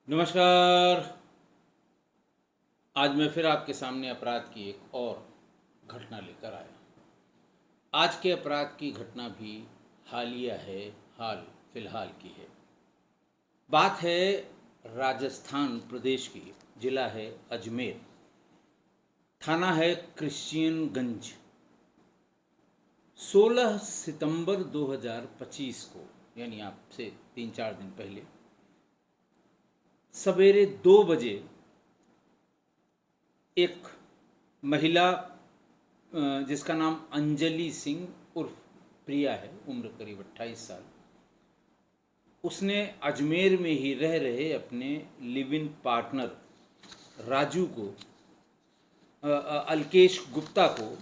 नमस्कार। आज मैं फिर आपके सामने अपराध की एक और घटना लेकर आया। आज के अपराध की घटना भी हालिया है, हाल फिलहाल की है। बात है राजस्थान प्रदेश की, जिला है अजमेर, थाना है क्रिश्चियनगंज। 16 सितंबर 2025 को, यानी आपसे 3-4 दिन पहले, सवेरे 2 बजे एक महिला जिसका नाम अंजलि सिंह उर्फ प्रिया है, उम्र करीब 28 साल, उसने अजमेर में ही रह रहे अपने लिव इन पार्टनर राजू को, अल्केश गुप्ता को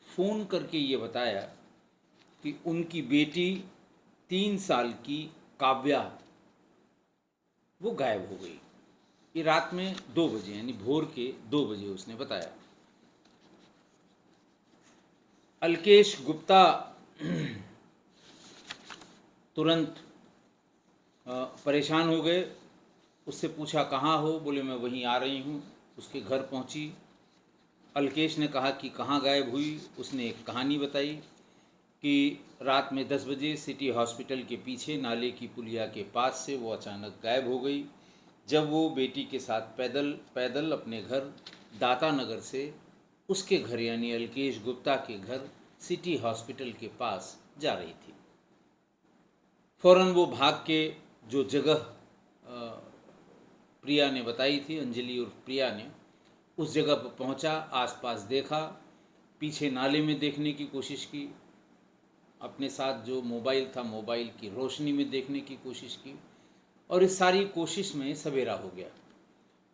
फ़ोन करके ये बताया कि उनकी बेटी 3 साल की काव्या वो गायब हो गई। ये रात में 2 बजे, यानी भोर के 2 बजे उसने बताया। अल्केश गुप्ता तुरंत परेशान हो गए। उससे पूछा कहाँ हो, बोले मैं वहीं आ रही हूँ। उसके घर पहुँची। अल्केश ने कहा कि कहाँ गायब हुई। उसने एक कहानी बताई कि रात में 10 बजे सिटी हॉस्पिटल के पीछे नाले की पुलिया के पास से वो अचानक गायब हो गई, जब वो बेटी के साथ पैदल पैदल अपने घर दाता नगर से उसके घर, यानी अल्केश गुप्ता के घर सिटी हॉस्पिटल के पास जा रही थी। फ़ौरन वो भाग के जो जगह प्रिया ने बताई थी, अंजलि और प्रिया ने, उस जगह पर पहुंचा। आसपास देखा, पीछे नाले में देखने की कोशिश की, अपने साथ जो मोबाइल था मोबाइल की रोशनी में देखने की कोशिश की, और इस सारी कोशिश में सवेरा हो गया।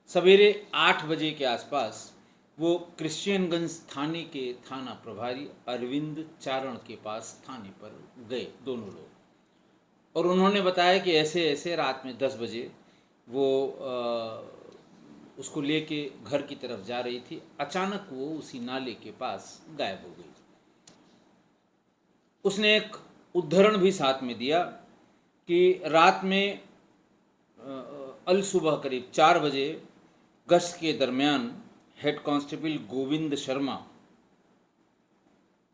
सवेरे 8 बजे के आसपास वो क्रिश्चियनगंज थाने के थाना प्रभारी अरविंद चारण के पास थाने पर गए दोनों लोग, और उन्होंने बताया कि ऐसे ऐसे रात में 10 बजे वो उसको लेके घर की तरफ जा रही थी। अचानक वो उसी नाले के पास गायब हो गई। उसने एक उद्धरण भी साथ में दिया कि रात में अल सुबह करीब 4 बजे गश्त के दरमियान हेड कांस्टेबल गोविंद शर्मा,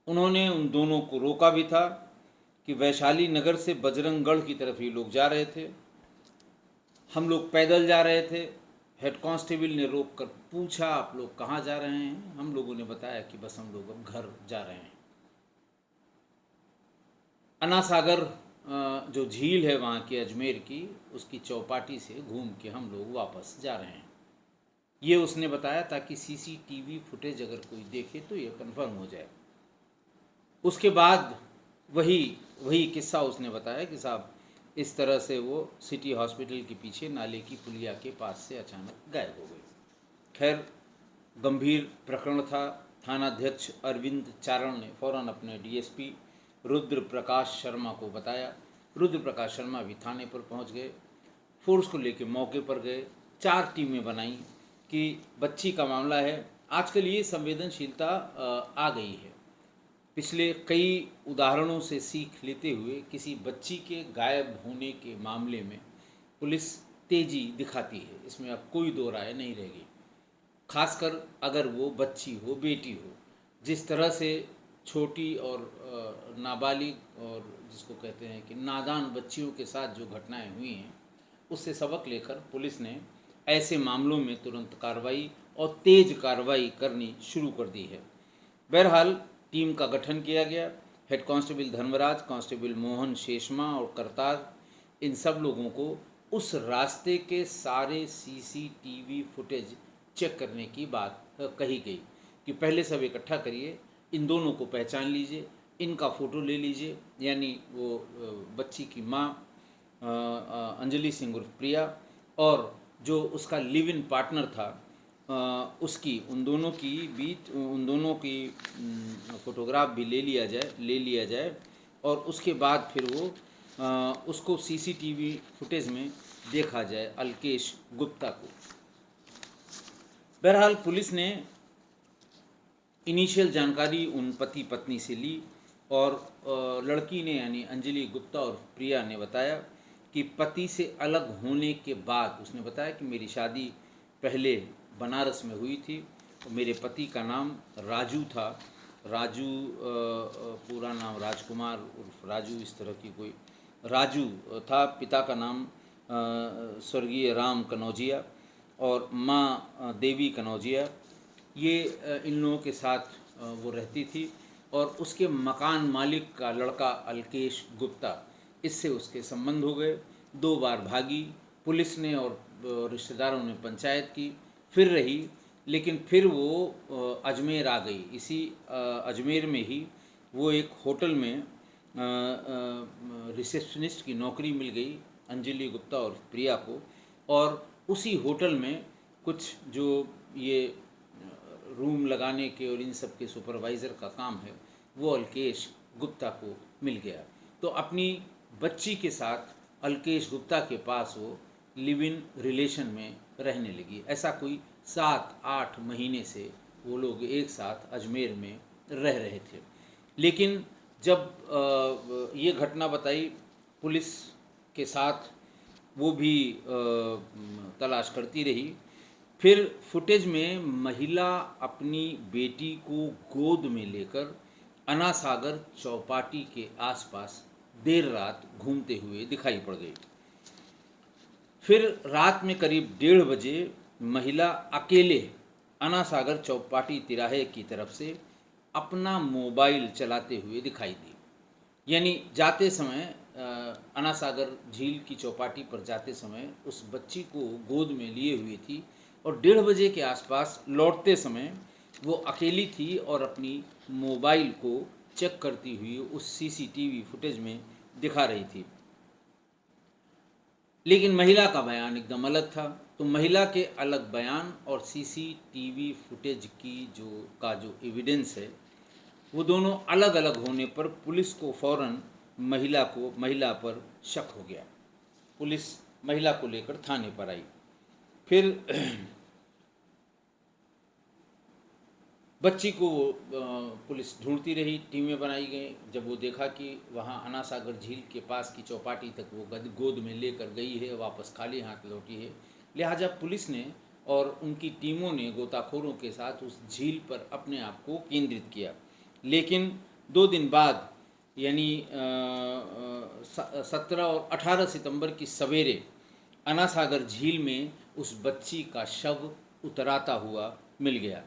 उन्होंने उन दोनों को रोका भी था कि वैशाली नगर से बजरंगगढ़ की तरफ ये लोग जा रहे थे। हम लोग पैदल जा रहे थे। हेड कांस्टेबल ने रोक कर पूछा आप लोग कहाँ जा रहे हैं। हम लोगों ने बताया कि बस हम लोग अब घर जा रहे हैं। अन्ना सागर जो झील है वहाँ की अजमेर की, उसकी चौपाटी से घूम के हम लोग वापस जा रहे हैं, ये उसने बताया, ताकि सीसीटीवी फुटेज अगर कोई देखे तो ये कंफर्म हो जाए। उसके बाद वही वही किस्सा उसने बताया कि साहब इस तरह से वो सिटी हॉस्पिटल के पीछे नाले की पुलिया के पास से अचानक गायब हो गई। खैर, गंभीर प्रकरण था। थानाध्यक्ष अरविंद चारण ने फौरन अपने डीएसपी रुद्र प्रकाश शर्मा को बताया। रुद्र प्रकाश शर्मा भी थाने पर पहुंच गए, फोर्स को लेकर मौके पर गए। 4 टीमें बनाई कि बच्ची का मामला है। आजकल ये संवेदनशीलता आ गई है। पिछले कई उदाहरणों से सीख लेते हुए किसी बच्ची के गायब होने के मामले में पुलिस तेजी दिखाती है, इसमें अब कोई दो राय नहीं रहेगी। खासकर अगर वो बच्ची हो, बेटी हो। जिस तरह से छोटी और नाबालिग और जिसको कहते हैं कि नादान बच्चियों के साथ जो घटनाएं हुई हैं, उससे सबक लेकर पुलिस ने ऐसे मामलों में तुरंत कार्रवाई और तेज कार्रवाई करनी शुरू कर दी है। बहरहाल टीम का गठन किया गया। Head constable Dharmraj, constable Mohan Sheshma और करतार, इन सब लोगों को उस रास्ते के सारे सीसीटीवी फुटेज चेक करने की बात कही गई कि पहले सब इकट्ठा करिए, इन दोनों को पहचान लीजिए, इनका फ़ोटो ले लीजिए, यानी वो बच्ची की माँ अंजलि सिंह उर्फ प्रिया, और जो उसका लिव इन पार्टनर था उसकी, उन दोनों की फ़ोटोग्राफ भी ले लिया जाए, और उसके बाद फिर वो उसको सीसीटीवी फुटेज में देखा जाए, अल्केश गुप्ता को। बहरहाल पुलिस ने इनिशियल जानकारी उन पति पत्नी से ली, और लड़की ने, यानी अंजलि गुप्ता और प्रिया ने बताया कि पति से अलग होने के बाद उसने बताया कि मेरी शादी पहले बनारस में हुई थी और मेरे पति का नाम राजू था। राजू पूरा नाम राजकुमार उर्फ राजू, इस तरह की कोई राजू था। पिता का नाम स्वर्गीय राम कनौजिया और माँ देवी कनौजिया। ये इन लोगों के साथ वो रहती थी और उसके मकान मालिक का लड़का अलकेश गुप्ता, इससे उसके संबंध हो गए। 2 बार भागी, पुलिस ने और रिश्तेदारों ने पंचायत की, फिर रही, लेकिन फिर वो अजमेर आ गई। इसी अजमेर में ही वो एक होटल में रिसेप्शनिस्ट की नौकरी मिल गई अंजलि गुप्ता और प्रिया को, और उसी होटल में कुछ जो ये रूम लगाने के और इन सब के सुपरवाइज़र का काम है वो अलकेश गुप्ता को मिल गया। तो अपनी बच्ची के साथ अलकेश गुप्ता के पास वो लिव इन रिलेशन में रहने लगी। ऐसा कोई 7-8 महीने से वो लोग एक साथ अजमेर में रह रहे थे। लेकिन जब ये घटना बताई, पुलिस के साथ वो भी तलाश करती रही। फिर फुटेज में महिला अपनी बेटी को गोद में लेकर अन्ना सागर चौपाटी के आसपास देर रात घूमते हुए दिखाई पड़ गई। फिर रात में करीब 1:30 बजे महिला अकेले अन्ना सागर चौपाटी तिराहे की तरफ से अपना मोबाइल चलाते हुए दिखाई दी। यानी जाते समय अन्ना सागर झील की चौपाटी पर जाते समय उस बच्ची को गोद में लिए हुई थी और 1:30 बजे के आसपास लौटते समय वो अकेली थी और अपनी मोबाइल को चेक करती हुई उस सीसीटीवी फुटेज में दिखा रही थी। लेकिन महिला का बयान एकदम अलग था। तो महिला के अलग बयान और सीसीटीवी फुटेज की जो एविडेंस है वो दोनों अलग अलग होने पर पुलिस को फौरन महिला पर शक हो गया। पुलिस महिला को लेकर थाने पर आई। फिर बच्ची को पुलिस ढूंढती रही, टीमें बनाई गई। जब वो देखा कि वहाँ अन्ना सागर झील के पास की चौपाटी तक वो गोद में लेकर गई है, वापस खाली हाथ लौटी है, लिहाजा पुलिस ने और उनकी टीमों ने गोताखोरों के साथ उस झील पर अपने आप को केंद्रित किया। लेकिन 2 दिन बाद यानी 17 और 18 सितंबर की सवेरे अन्ना सागर झील में उस बच्ची का शव उतराता हुआ मिल गया।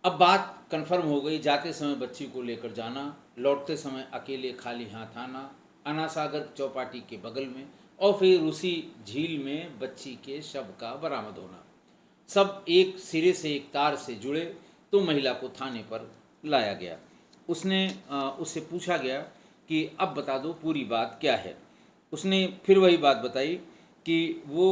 अब बात कंफर्म हो गई। जाते समय बच्ची को लेकर जाना, लौटते समय अकेले खाली हाथ आना, अन्ना सागर चौपाटी के बगल में, और फिर उसी झील में बच्ची के शव का बरामद होना, सब एक सिरे से एक तार से जुड़े। तो महिला को थाने पर लाया गया। उससे पूछा गया कि अब बता दो पूरी बात क्या है। उसने फिर वही बात बताई कि वो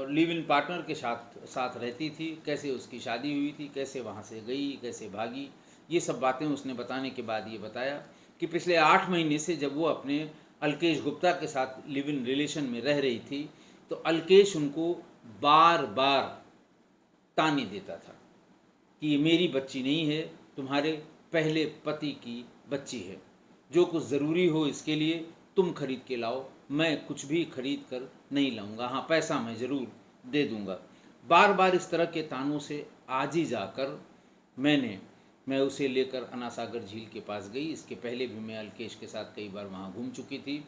लिव इन पार्टनर के साथ रहती थी, कैसे उसकी शादी हुई थी, कैसे वहाँ से गई, कैसे भागी। ये सब बातें उसने बताने के बाद ये बताया कि पिछले 8 महीने से जब वो अपने अलकेश गुप्ता के साथ लिव इन रिलेशन में रह रही थी तो अलकेश उनको बार बार ताने देता था कि ये मेरी बच्ची नहीं है, तुम्हारे पहले पति की बच्ची है। जो कुछ ज़रूरी हो इसके लिए तुम खरीद के लाओ, मैं कुछ भी खरीद कर नहीं लाऊंगा, हाँ पैसा मैं ज़रूर दे दूंगा। बार बार इस तरह के तानों से आज ही जाकर मैं उसे लेकर अन्ना सागर झील के पास गई। इसके पहले भी मैं अलकेश के साथ कई बार वहाँ घूम चुकी थी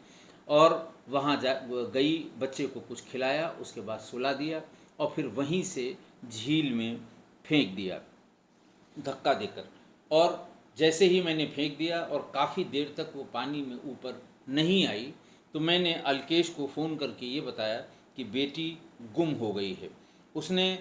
और वहाँ गई, बच्चे को कुछ खिलाया, उसके बाद सुला दिया और फिर वहीं से झील में फेंक दिया धक्का देकर। और जैसे ही मैंने फेंक दिया और काफ़ी देर तक वो पानी में ऊपर नहीं आई तो मैंने अलकेश को फ़ोन करके ये बताया कि बेटी गुम हो गई है। उसने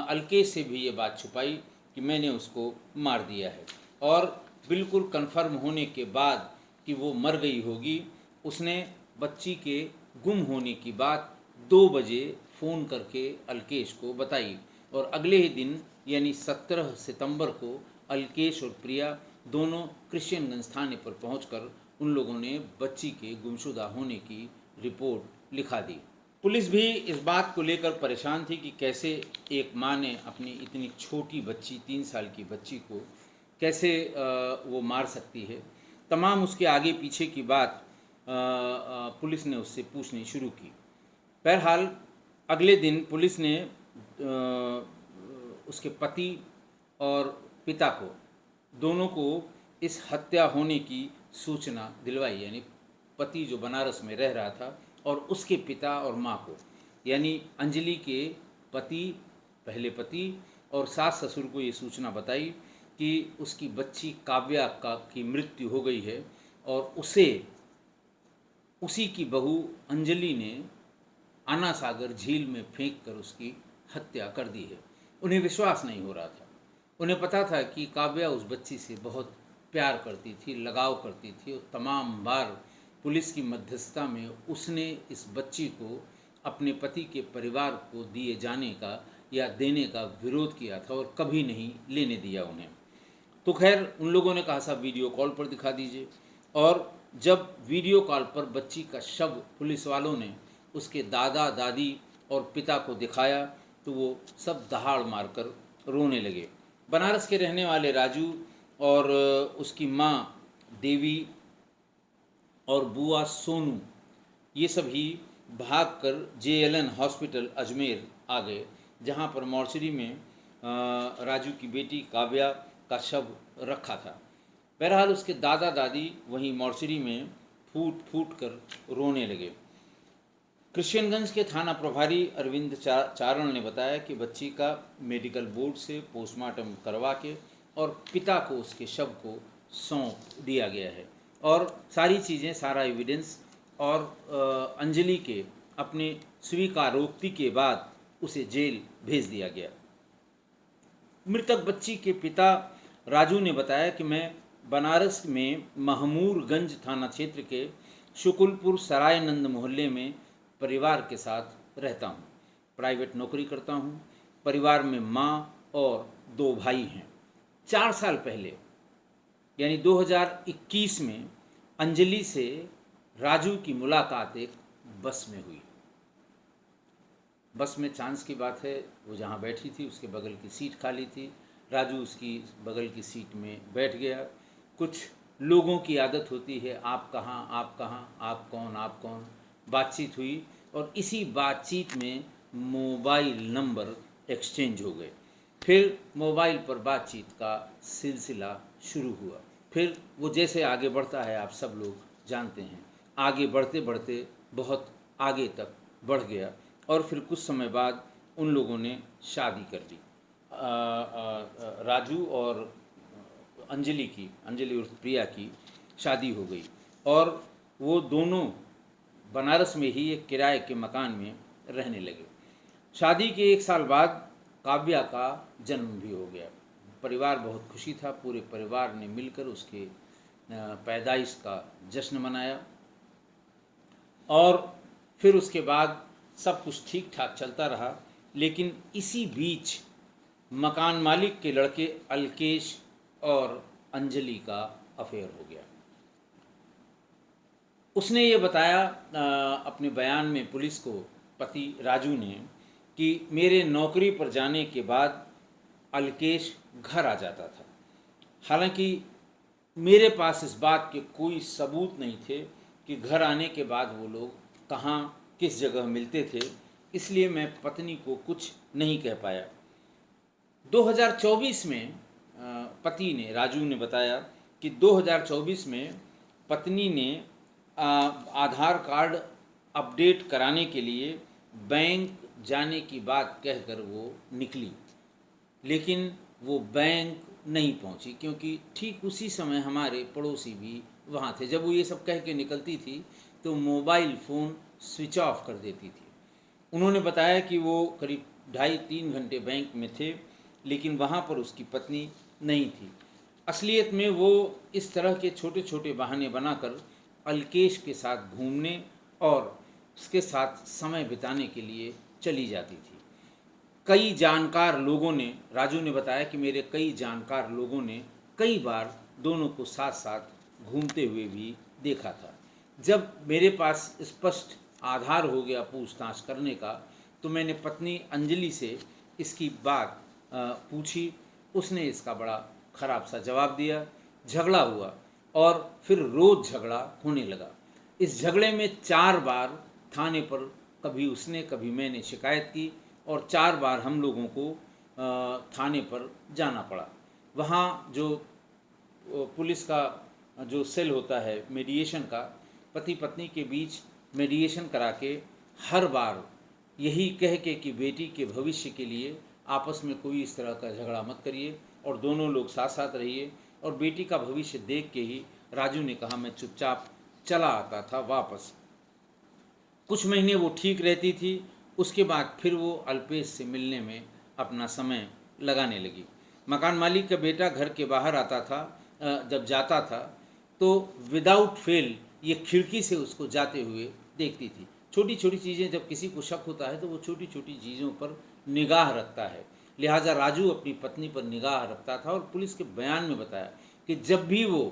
अलकेश से भी ये बात छुपाई कि मैंने उसको मार दिया है, और बिल्कुल कंफर्म होने के बाद कि वो मर गई होगी उसने बच्ची के गुम होने की बात 2 बजे फ़ोन करके अलकेश को बताई। और अगले ही दिन यानी 17 सितंबर को अलकेश और प्रिया दोनों क्रिश्चियनगंज थाने पर पहुंचकर उन लोगों ने बच्ची के गुमशुदा होने की रिपोर्ट लिखा दी। पुलिस भी इस बात को लेकर परेशान थी कि कैसे एक माँ ने अपनी इतनी छोटी बच्ची 3 साल की बच्ची को कैसे वो मार सकती है। तमाम उसके आगे पीछे की बात पुलिस ने उससे पूछनी शुरू की। बहरहाल अगले दिन पुलिस ने उसके पति और पिता को, दोनों को इस हत्या होने की सूचना दिलवाई। यानी पति जो बनारस में रह रहा था और उसके पिता और माँ को, यानी अंजलि के पति, पहले पति और सास ससुर को ये सूचना बताई कि उसकी बच्ची काव्या की मृत्यु हो गई है और उसी की बहू अंजलि ने आना सागर झील में फेंक कर उसकी हत्या कर दी है। उन्हें विश्वास नहीं हो रहा था। उन्हें पता था कि काव्या उस बच्ची से बहुत प्यार करती थी, लगाव करती थी और तमाम बार पुलिस की मध्यस्थता में उसने इस बच्ची को अपने पति के परिवार को दिए जाने का या देने का विरोध किया था और कभी नहीं लेने दिया उन्हें। तो खैर उन लोगों ने कहा साहब वीडियो कॉल पर दिखा दीजिए, और जब वीडियो कॉल पर बच्ची का शव पुलिस वालों ने उसके दादा दादी और पिता को दिखाया तो वो सब दहाड़ मारकर रोने लगे। बनारस के रहने वाले राजू और उसकी माँ देवी और बुआ सोनू, ये सभी भागकर जेएलएन हॉस्पिटल अजमेर आ गए, जहाँ पर मॉर्चरी में राजू की बेटी काव्या का शव रखा था। बहरहाल उसके दादा दादी वहीं मॉर्चरी में फूट फूट कर रोने लगे। कृष्णगंज के थाना प्रभारी अरविंद चारण ने बताया कि बच्ची का मेडिकल बोर्ड से पोस्टमार्टम करवा के और पिता को उसके शव को सौंप दिया गया है और सारी चीज़ें, सारा एविडेंस और अंजलि के अपने स्वीकारोक्ति के बाद उसे जेल भेज दिया गया। मृतक बच्ची के पिता राजू ने बताया कि मैं बनारस में महमूरगंज थाना क्षेत्र के शुकुलपुर सरायनंद मोहल्ले में परिवार के साथ रहता हूँ, प्राइवेट नौकरी करता हूँ। परिवार में माँ और 2 भाई हैं। 4 साल पहले यानी 2021 में अंजलि से राजू की मुलाकात एक बस में हुई। बस में चांस की बात है, वो जहाँ बैठी थी उसके बगल की सीट खाली थी। राजू उसकी बगल की सीट में बैठ गया। कुछ लोगों की आदत होती है, आप कहाँ, आप कहाँ, आप कौन, आप कौन, बातचीत हुई और इसी बातचीत में मोबाइल नंबर एक्सचेंज हो गए। फिर मोबाइल पर बातचीत का सिलसिला शुरू हुआ। फिर वो जैसे आगे बढ़ता है आप सब लोग जानते हैं, आगे बढ़ते बढ़ते बहुत आगे तक बढ़ गया और फिर कुछ समय बाद उन लोगों ने शादी कर ली। राजू और अंजलि उर्फ प्रिया की शादी हो गई और वो दोनों बनारस में ही एक किराए के मकान में रहने लगे। शादी के 1 साल बाद काव्या का जन्म भी हो गया। परिवार बहुत खुशी था, पूरे परिवार ने मिलकर उसके पैदाइश का जश्न मनाया और फिर उसके बाद सब कुछ ठीक ठाक चलता रहा। लेकिन इसी बीच मकान मालिक के लड़के अलकेश और अंजलि का अफेयर हो गया। उसने ये बताया अपने बयान में पुलिस को, पति राजू ने, कि मेरे नौकरी पर जाने के बाद अलकेश घर आ जाता था। हालांकि मेरे पास इस बात के कोई सबूत नहीं थे कि घर आने के बाद वो लोग कहाँ किस जगह मिलते थे, इसलिए मैं पत्नी को कुछ नहीं कह पाया। 2024 में पति ने, राजू ने बताया कि 2024 में पत्नी ने आधार कार्ड अपडेट कराने के लिए बैंक जाने की बात कहकर वो निकली, लेकिन वो बैंक नहीं पहुंची क्योंकि ठीक उसी समय हमारे पड़ोसी भी वहाँ थे। जब वो ये सब कह के निकलती थी तो मोबाइल फ़ोन स्विच ऑफ कर देती थी। उन्होंने बताया कि वो करीब 2.5-3 घंटे बैंक में थे, लेकिन वहाँ पर उसकी पत्नी नहीं थी। असलियत में वो इस तरह के छोटे छोटे बहाने बनाकर अलकेश के साथ घूमने और उसके साथ समय बिताने के लिए चली जाती थी। कई जानकार लोगों ने, राजू ने बताया कि मेरे कई जानकार लोगों ने कई बार दोनों को साथ साथ घूमते हुए भी देखा था। जब मेरे पास स्पष्ट आधार हो गया पूछताछ करने का तो मैंने पत्नी अंजलि से इसकी बात पूछी। उसने इसका बड़ा ख़राब सा जवाब दिया। झगड़ा हुआ और फिर रोज़ झगड़ा होने लगा। इस झगड़े में 4 बार थाने पर कभी उसने कभी मैंने शिकायत की और 4 बार हम लोगों को थाने पर जाना पड़ा। वहाँ जो पुलिस का जो सेल होता है मीडिएशन का, पति पत्नी के बीच मीडिएशन करा के हर बार यही कह के कि बेटी के भविष्य के लिए आपस में कोई इस तरह का झगड़ा मत करिए और दोनों लोग साथ साथ रहिए। और बेटी का भविष्य देख के ही राजू ने कहा मैं चुपचाप चला आता था वापस। कुछ महीने वो ठीक रहती थी, उसके बाद फिर वो अल्पेश से मिलने में अपना समय लगाने लगी। मकान मालिक का बेटा घर के बाहर आता था, जब जाता था तो विदाउट फेल ये खिड़की से उसको जाते हुए देखती थी। छोटी छोटी चीज़ें, जब किसी को शक होता है तो वो छोटी छोटी चीज़ों पर निगाह रखता है। लिहाजा राजू अपनी पत्नी पर निगाह रखता था और पुलिस के बयान में बताया कि जब भी वो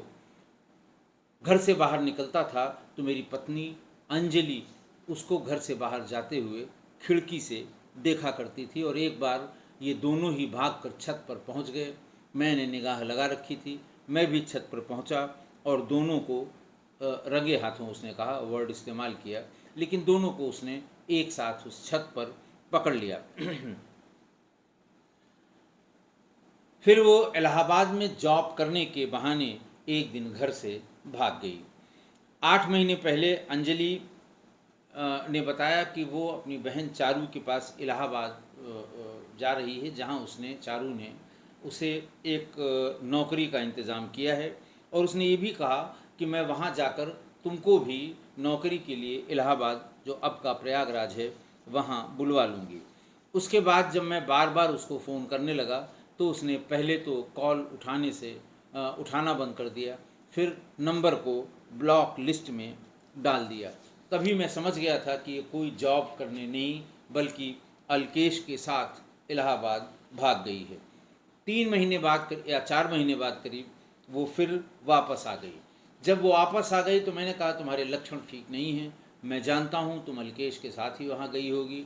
घर से बाहर निकलता था तो मेरी पत्नी अंजलि उसको घर से बाहर जाते हुए खिड़की से देखा करती थी। और एक बार ये दोनों ही भागकर छत पर पहुंच गए। मैंने निगाह लगा रखी थी, मैं भी छत पर पहुंचा और दोनों को रंगे हाथों, उसने कहा, वर्ड इस्तेमाल किया, लेकिन दोनों को उसने एक साथ उस छत पर पकड़ लिया। फिर वो इलाहाबाद में जॉब करने के बहाने एक दिन घर से भाग गई। 8 महीने पहले अंजलि ने बताया कि वो अपनी बहन चारू के पास इलाहाबाद जा रही है, जहां उसने, चारू ने उसे एक नौकरी का इंतज़ाम किया है और उसने ये भी कहा कि मैं वहां जाकर तुमको भी नौकरी के लिए इलाहाबाद, जो अब का प्रयागराज है, वहां बुलवा लूँगी। उसके बाद जब मैं बार बार उसको फ़ोन करने लगा तो उसने पहले तो कॉल उठाना बंद कर दिया, फिर नंबर को ब्लॉक लिस्ट में डाल दिया। तभी मैं समझ गया था कि ये कोई जॉब करने नहीं बल्कि अल्केश के साथ इलाहाबाद भाग गई है। 3 महीने बाद या 4 महीने बाद करीब वो फिर वापस आ गई। जब वो वापस आ गई तो मैंने कहा तुम्हारे लक्षण ठीक नहीं हैं, मैं जानता हूँ तुम अल्केश के साथ ही वहाँ गई होगी।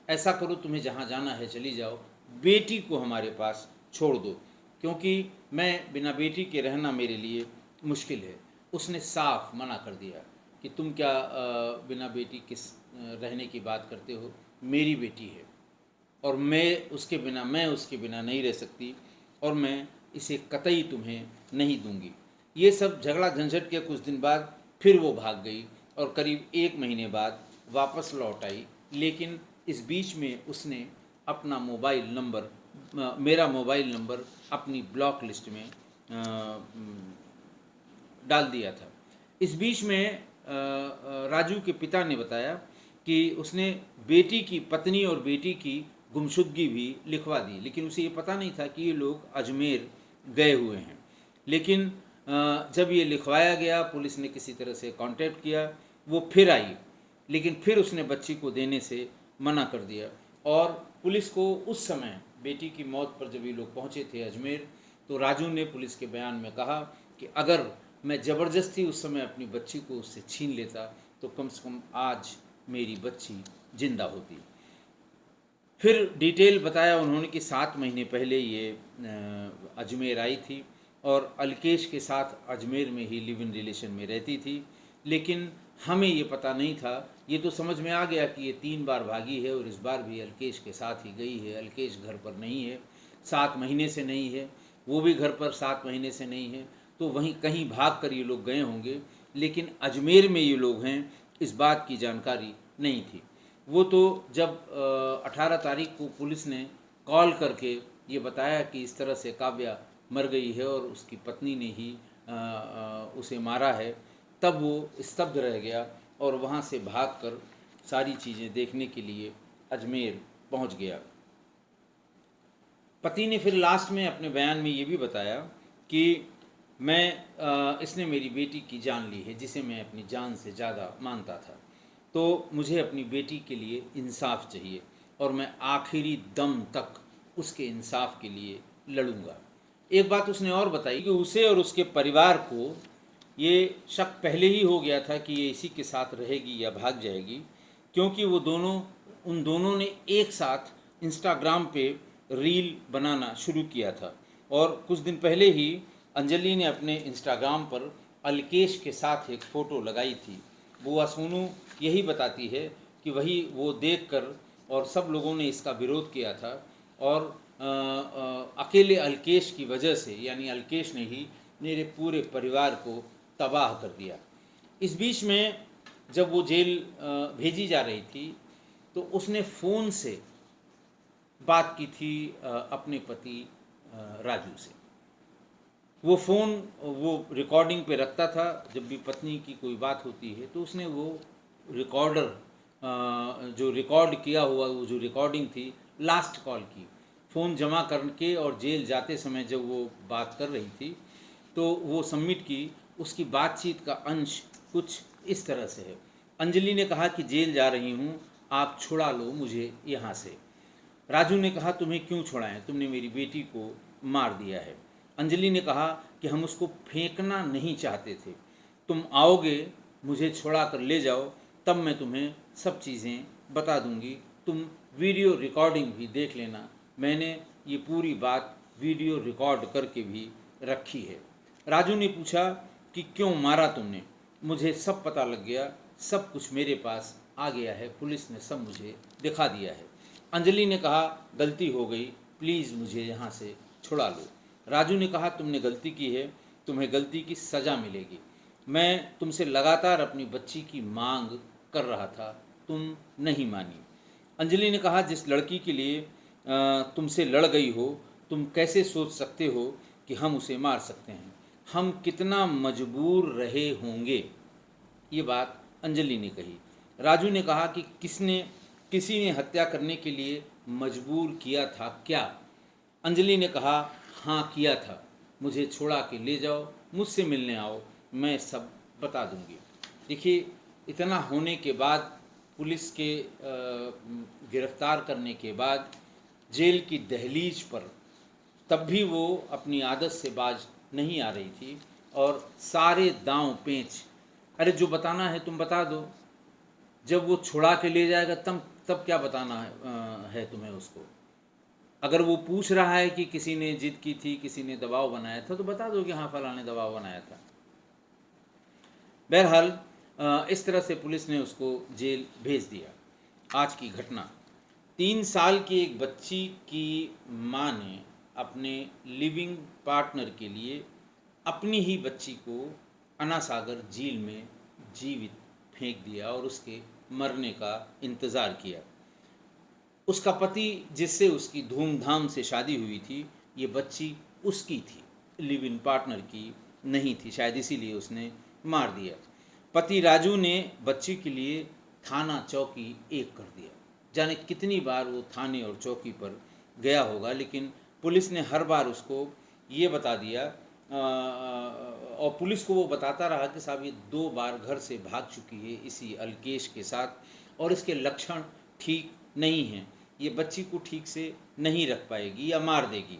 ऐसा करो, तुम्हें जहाँ जाना है चली जाओ, बेटी को हमारे पास छोड़ दो, क्योंकि मैं बिना बेटी के रहना मेरे लिए मुश्किल है। उसने साफ मना कर दिया कि तुम क्या बिना बेटी के रहने की बात करते हो, मेरी बेटी है और मैं उसके बिना नहीं रह सकती और मैं इसे कतई तुम्हें नहीं दूंगी। ये सब झगड़ा झंझट के कुछ दिन बाद फिर वो भाग गई और करीब 1 महीने बाद वापस लौट आई। लेकिन इस बीच में उसने अपना मोबाइल नंबर, मेरा मोबाइल नंबर अपनी ब्लॉक लिस्ट में डाल दिया था। इस बीच में राजू के पिता ने बताया कि उसने बेटी की पत्नी और बेटी की गुमशुदगी भी लिखवा दी, लेकिन उसे ये पता नहीं था कि ये लोग अजमेर गए हुए हैं। लेकिन जब ये लिखवाया गया, पुलिस ने किसी तरह से कांटेक्ट किया, वो फिर आई, लेकिन फिर उसने बच्ची को देने से मना कर दिया। और पुलिस को उस समय बेटी की मौत पर जब ये लोग पहुँचे थे अजमेर, तो राजू ने पुलिस के बयान में कहा कि अगर मैं ज़बरदस्ती उस समय अपनी बच्ची को उससे छीन लेता तो कम से कम आज मेरी बच्ची जिंदा होती। फिर डिटेल बताया उन्होंने कि 7 महीने पहले ये अजमेर आई थी और अल्केश के साथ अजमेर में ही लिव इन रिलेशन में रहती थी। लेकिन हमें ये पता नहीं था, ये तो समझ में आ गया कि ये 3 बार भागी है और इस बार भी अल्केश के साथ ही गई है। अल्केश घर पर नहीं है, 7 महीने से नहीं है, वो भी घर पर 7 महीने से नहीं है, तो वहीं कहीं भाग कर ये लोग गए होंगे। लेकिन अजमेर में ये लोग हैं, इस बात की जानकारी नहीं थी। वो तो जब 18 तारीख को पुलिस ने कॉल करके ये बताया कि इस तरह से काव्या मर गई है और उसकी पत्नी ने ही उसे मारा है, तब वो स्तब्ध रह गया और वहाँ से भागकर सारी चीज़ें देखने के लिए अजमेर पहुँच गया। पति ने फिर लास्ट में अपने बयान में ये भी बताया कि इसने मेरी बेटी की जान ली है, जिसे मैं अपनी जान से ज़्यादा मानता था, तो मुझे अपनी बेटी के लिए इंसाफ चाहिए और मैं आखिरी दम तक उसके इंसाफ के लिए लड़ूंगा। एक बात उसने और बताई कि उसे और उसके परिवार को ये शक पहले ही हो गया था कि ये इसी के साथ रहेगी या भाग जाएगी, क्योंकि उन दोनों ने एक साथ इंस्टाग्राम पे रील बनाना शुरू किया था और कुछ दिन पहले ही अंजलि ने अपने इंस्टाग्राम पर अल्केश के साथ एक फ़ोटो लगाई थी बुआ सोनू यही बताती है कि वही वो देखकर और सब लोगों ने इसका विरोध किया था और अकेले अल्केश की वजह से, यानी अल्केश ने ही मेरे पूरे परिवार को तबाह कर दिया। इस बीच में जब वो जेल भेजी जा रही थी तो उसने फ़ोन से बात की थी अपने पति राजू से। वो फ़ोन वो रिकॉर्डिंग पे रखता था, जब भी पत्नी की कोई बात होती है तो उसने वो रिकॉर्डर जो रिकॉर्ड किया हुआ वो जो रिकॉर्डिंग थी लास्ट कॉल की फ़ोन जमा करके और जेल जाते समय जब वो बात कर रही थी तो वो सबमिट की। उसकी बातचीत का अंश कुछ इस तरह से है। अंजलि ने कहा कि जेल जा रही हूँ, आप छुड़ा लो मुझे यहाँ से। राजू ने कहा तुम्हें क्यों छुड़ाएं, तुमने मेरी बेटी को मार दिया है। अंजलि ने कहा कि हम उसको फेंकना नहीं चाहते थे, तुम आओगे मुझे छुड़ा कर ले जाओ तब मैं तुम्हें सब चीज़ें बता दूंगी, तुम वीडियो रिकॉर्डिंग भी देख लेना, मैंने ये पूरी बात वीडियो रिकॉर्ड करके भी रखी है। राजू ने पूछा कि क्यों मारा तुमने, मुझे सब पता लग गया, सब कुछ मेरे पास आ गया है, पुलिस ने सब मुझे दिखा दिया है। अंजलि ने कहा गलती हो गई, प्लीज़ मुझे यहाँ से छुड़ा लो। राजू ने कहा तुमने गलती की है, तुम्हें गलती की सज़ा मिलेगी, मैं तुमसे लगातार अपनी बच्ची की मांग कर रहा था, तुम नहीं मानी। अंजलि ने कहा जिस लड़की के लिए तुमसे लड़ गई हो, तुम कैसे सोच सकते हो कि हम उसे मार सकते हैं, हम कितना मजबूर रहे होंगे। ये बात अंजलि ने कही। राजू ने कहा कि किसी ने हत्या करने के लिए मजबूर किया था क्या। अंजलि ने कहा हाँ किया था, मुझे छोड़ा के ले जाओ, मुझसे मिलने आओ, मैं सब बता दूंगी। देखिए इतना होने के बाद, पुलिस के गिरफ्तार करने के बाद जेल की दहलीज पर तब भी वो अपनी आदत से बाज नहीं आ रही थी और सारे दांव पेंच, अरे जो बताना है तुम बता दो, जब वो छुड़ा के ले जाएगा तब क्या बताना है तुम्हें उसको। अगर वो पूछ रहा है कि किसी ने जिद की थी, किसी ने दबाव बनाया था, तो बता दो कि हाँ फलां ने दबाव बनाया था। बहरहाल इस तरह से पुलिस ने उसको जेल भेज दिया। आज की घटना, 3 साल की एक बच्ची की माँ ने अपने लिविंग पार्टनर के लिए अपनी ही बच्ची को अन्ना सागर झील में जीवित फेंक दिया और उसके मरने का इंतज़ार किया। उसका पति जिससे उसकी धूमधाम से शादी हुई थी, ये बच्ची उसकी थी, लिव इन पार्टनर की नहीं थी, शायद इसीलिए उसने मार दिया। पति राजू ने बच्ची के लिए थाना चौकी 1 कर दिया। जाने कितनी बार वो थाने और चौकी पर गया होगा, लेकिन पुलिस ने हर बार उसको ये बता दिया और पुलिस को वो बताता रहा कि साहब ये 2 बार घर से भाग चुकी है इसी अल्केश के साथ और इसके लक्षण ठीक नहीं हैं, ये बच्ची को ठीक से नहीं रख पाएगी या मार देगी।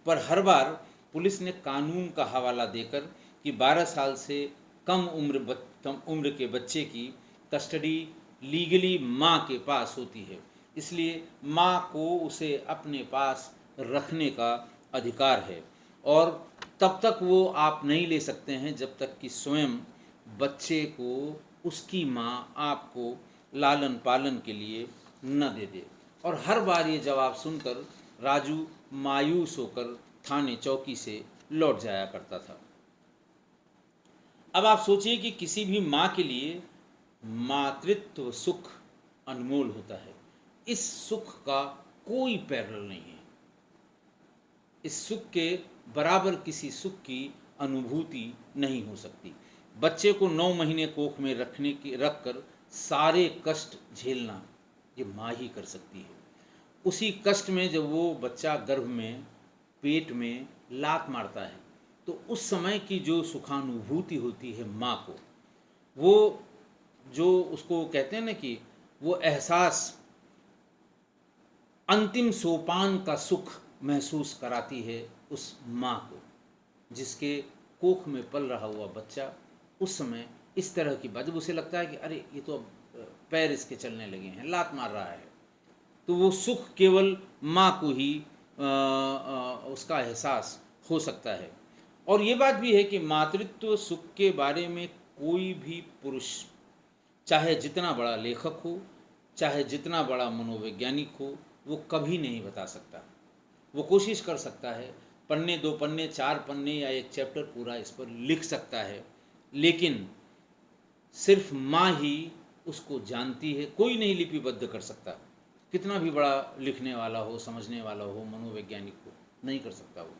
पर हर बार पुलिस ने कानून का हवाला देकर कि 12 साल से कम उम्र के बच्चे की कस्टडी लीगली माँ के पास होती है, इसलिए माँ को उसे अपने पास रखने का अधिकार है और तब तक वो आप नहीं ले सकते हैं जब तक कि स्वयं बच्चे को उसकी माँ आपको लालन पालन के लिए न दे दे। और हर बार ये जवाब सुनकर राजू मायूस होकर थाने चौकी से लौट जाया करता था। अब आप सोचिए कि किसी भी माँ के लिए मातृत्व सुख अनमोल होता है, इस सुख का कोई पैरेलल नहीं है, इस सुख के बराबर किसी सुख की अनुभूति नहीं हो सकती। बच्चे को 9 महीने कोख में रखकर सारे कष्ट झेलना ये माँ ही कर सकती है। उसी कष्ट में जब वो बच्चा गर्भ में पेट में लात मारता है तो उस समय की जो सुखानुभूति होती है माँ को, वो जो उसको कहते हैं ना कि वो एहसास अंतिम सोपान का सुख महसूस कराती है उस माँ को, जिसके कोख में पल रहा हुआ बच्चा उस समय इस तरह की बात, जब उसे लगता है कि अरे ये तो अब पैर इसके चलने लगे हैं, लात मार रहा है, तो वो सुख केवल माँ को ही उसका एहसास हो सकता है। और ये बात भी है कि मातृत्व सुख के बारे में कोई भी पुरुष चाहे जितना बड़ा लेखक हो, चाहे जितना बड़ा मनोवैज्ञानिक हो, वो कभी नहीं बता सकता। वो कोशिश कर सकता है, पन्ने 2 पन्ने 4 पन्ने या एक चैप्टर पूरा इस पर लिख सकता है, लेकिन सिर्फ माँ ही उसको जानती है, कोई नहीं लिपिबद्ध कर सकता। कितना भी बड़ा लिखने वाला हो, समझने वाला हो, मनोवैज्ञानिक हो, नहीं कर सकता वो।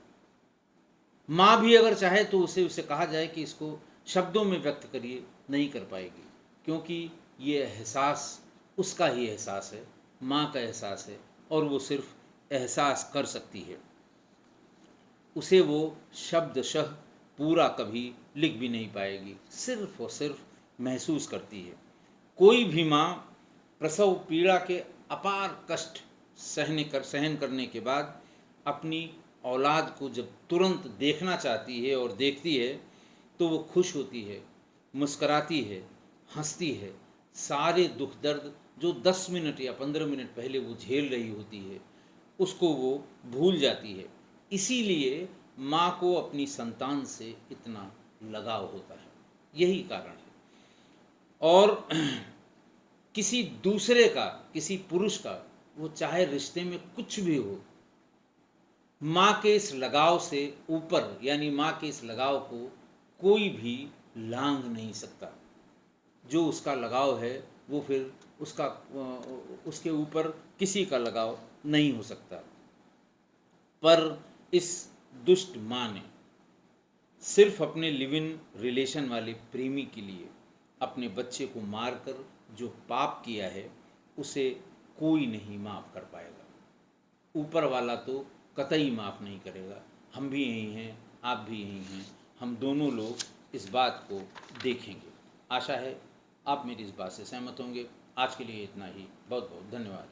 माँ भी अगर चाहे तो उसे कहा जाए कि इसको शब्दों में व्यक्त करिए, नहीं कर पाएगी, क्योंकि ये एहसास उसका ही एहसास है, माँ का एहसास है, और वो सिर्फ एहसास कर सकती है। उसे वो शब्दशः पूरा कभी लिख भी नहीं पाएगी, सिर्फ और सिर्फ महसूस करती है। कोई भी माँ प्रसव पीड़ा के अपार कष्ट सहन करने के बाद अपनी औलाद को जब तुरंत देखना चाहती है और देखती है, तो वो खुश होती है, मुस्कराती है, हंसती है। सारे दुख दर्द जो 10 मिनट या 15 मिनट पहले वो झेल रही होती है, उसको वो भूल जाती है। इसीलिए माँ को अपनी संतान से इतना लगाव होता है, यही कारण है। और किसी दूसरे का, किसी पुरुष का, वो चाहे रिश्ते में कुछ भी हो, माँ के इस लगाव से ऊपर, यानी माँ के इस लगाव को कोई भी लांघ नहीं सकता। जो उसका लगाव है वो फिर उसके ऊपर किसी का लगाव नहीं हो सकता। पर इस दुष्ट माँ ने सिर्फ अपने लिव इन रिलेशन वाले प्रेमी के लिए अपने बच्चे को मारकर जो पाप किया है, उसे कोई नहीं माफ़ कर पाएगा। ऊपर वाला तो कतई माफ़ नहीं करेगा। हम भी यही हैं, आप भी यही हैं, हम दोनों लोग इस बात को देखेंगे। आशा है आप मेरी इस बात से सहमत होंगे। आज के लिए इतना ही। बहुत बहुत धन्यवाद।